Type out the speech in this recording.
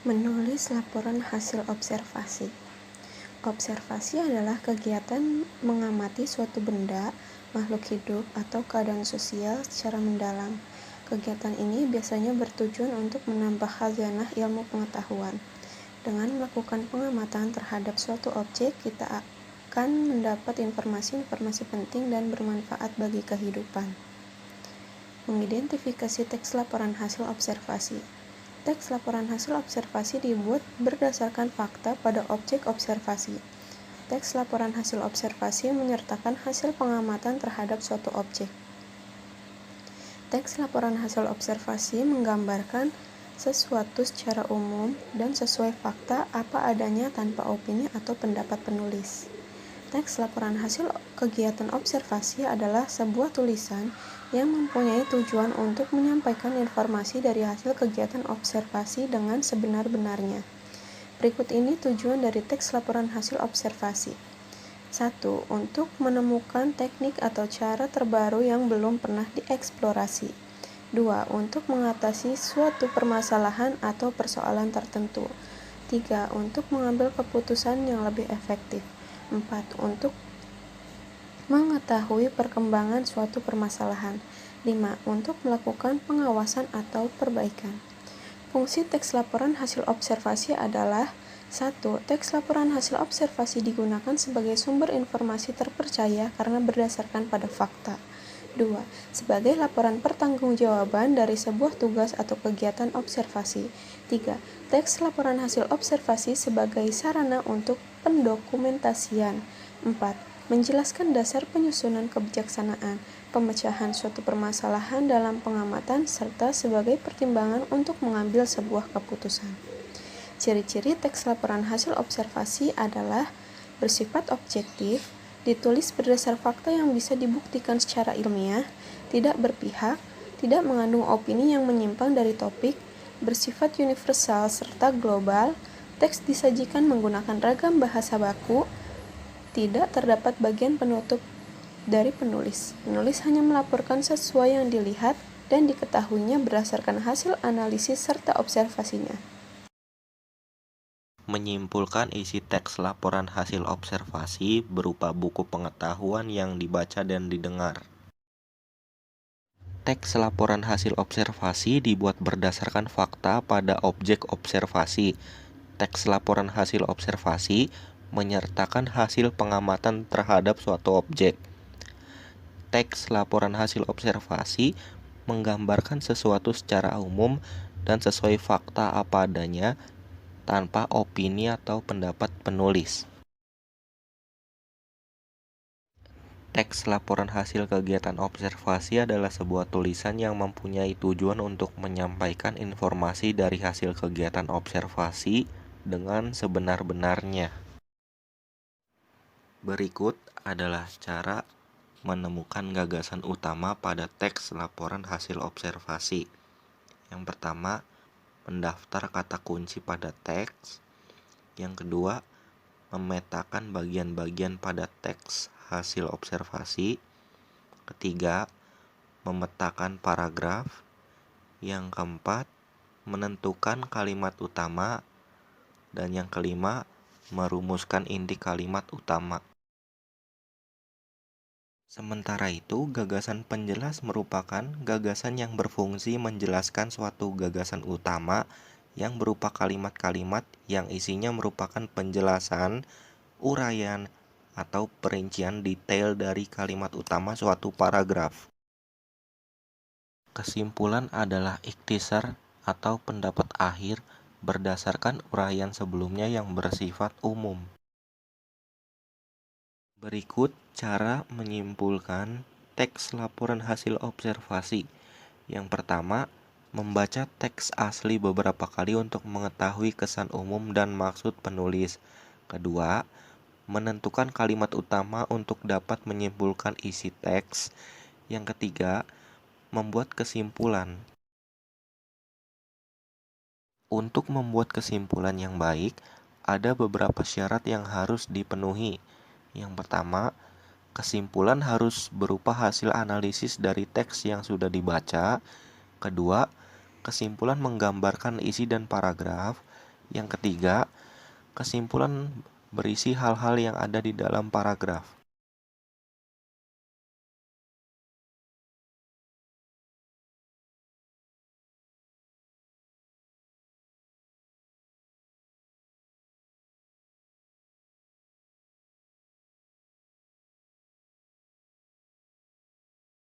Menulis laporan hasil observasi. Observasi adalah kegiatan mengamati suatu benda, makhluk hidup, atau keadaan sosial secara mendalam. Kegiatan ini biasanya bertujuan untuk menambah khazanah ilmu pengetahuan. Dengan melakukan pengamatan terhadap suatu objek, kita akan mendapat informasi-informasi penting dan bermanfaat bagi kehidupan. Mengidentifikasi teks laporan hasil observasi. Teks laporan hasil observasi dibuat berdasarkan fakta pada objek observasi. Teks laporan hasil observasi menyertakan hasil pengamatan terhadap suatu objek. Teks laporan hasil observasi menggambarkan sesuatu secara umum dan sesuai fakta apa adanya tanpa opini atau pendapat penulis. Teks laporan hasil kegiatan observasi adalah sebuah tulisan yang mempunyai tujuan untuk menyampaikan informasi dari hasil kegiatan observasi dengan sebenar-benarnya. Berikut ini tujuan dari teks laporan hasil observasi. 1. Untuk menemukan teknik atau cara terbaru yang belum pernah dieksplorasi. 2. Untuk mengatasi suatu permasalahan atau persoalan tertentu. 3. Untuk mengambil keputusan yang lebih efektif. 4. Untuk mengetahui perkembangan suatu permasalahan. 5. Untuk melakukan pengawasan atau perbaikan. Fungsi teks laporan hasil observasi adalah 1. Teks laporan hasil observasi digunakan sebagai sumber informasi terpercaya karena berdasarkan pada fakta. 2. Sebagai laporan pertanggungjawaban dari sebuah tugas atau kegiatan observasi. 3. Teks laporan hasil observasi sebagai sarana untuk pendokumentasian. 4. Menjelaskan dasar penyusunan kebijaksanaan, pemecahan suatu permasalahan dalam pengamatan, serta sebagai pertimbangan untuk mengambil sebuah keputusan. Ciri-ciri teks laporan hasil observasi adalah bersifat objektif, ditulis berdasar fakta yang bisa dibuktikan secara ilmiah, tidak berpihak, tidak mengandung opini yang menyimpang dari topik, bersifat universal serta global, teks disajikan menggunakan ragam bahasa baku, tidak terdapat bagian penutup dari penulis. Penulis hanya melaporkan sesuai yang dilihat dan diketahuinya berdasarkan hasil analisis serta observasinya. Menyimpulkan isi teks laporan hasil observasi berupa buku pengetahuan yang dibaca dan didengar. Teks laporan hasil observasi dibuat berdasarkan fakta pada objek observasi. Teks laporan hasil observasi menyertakan hasil pengamatan terhadap suatu objek. Teks laporan hasil observasi menggambarkan sesuatu secara umum dan sesuai fakta apa adanya tanpa opini atau pendapat penulis. Teks laporan hasil kegiatan observasi adalah sebuah tulisan yang mempunyai tujuan untuk menyampaikan informasi dari hasil kegiatan observasi dengan sebenar-benarnya. Berikut adalah cara menemukan gagasan utama pada teks laporan hasil observasi. Yang pertama, mendaftar kata kunci pada teks. Yang kedua, memetakan bagian-bagian pada teks hasil observasi. Ketiga, memetakan paragraf. Yang keempat, menentukan kalimat utama. Dan yang kelima, merumuskan inti kalimat utama. Sementara itu, gagasan penjelas merupakan gagasan yang berfungsi menjelaskan suatu gagasan utama yang berupa kalimat-kalimat yang isinya merupakan penjelasan, uraian, atau perincian detail dari kalimat utama suatu paragraf. Kesimpulan adalah ikhtisar atau pendapat akhir berdasarkan uraian sebelumnya yang bersifat umum. Berikut cara menyimpulkan teks laporan hasil observasi. Yang pertama, membaca teks asli beberapa kali untuk mengetahui kesan umum dan maksud penulis. Kedua, menentukan kalimat utama untuk dapat menyimpulkan isi teks. Yang ketiga, membuat kesimpulan. Untuk membuat kesimpulan yang baik, ada beberapa syarat yang harus dipenuhi. Yang pertama, kesimpulan harus berupa hasil analisis dari teks yang sudah dibaca. Kedua, kesimpulan menggambarkan isi dan paragraf. Yang ketiga, kesimpulan berisi hal-hal yang ada di dalam paragraf.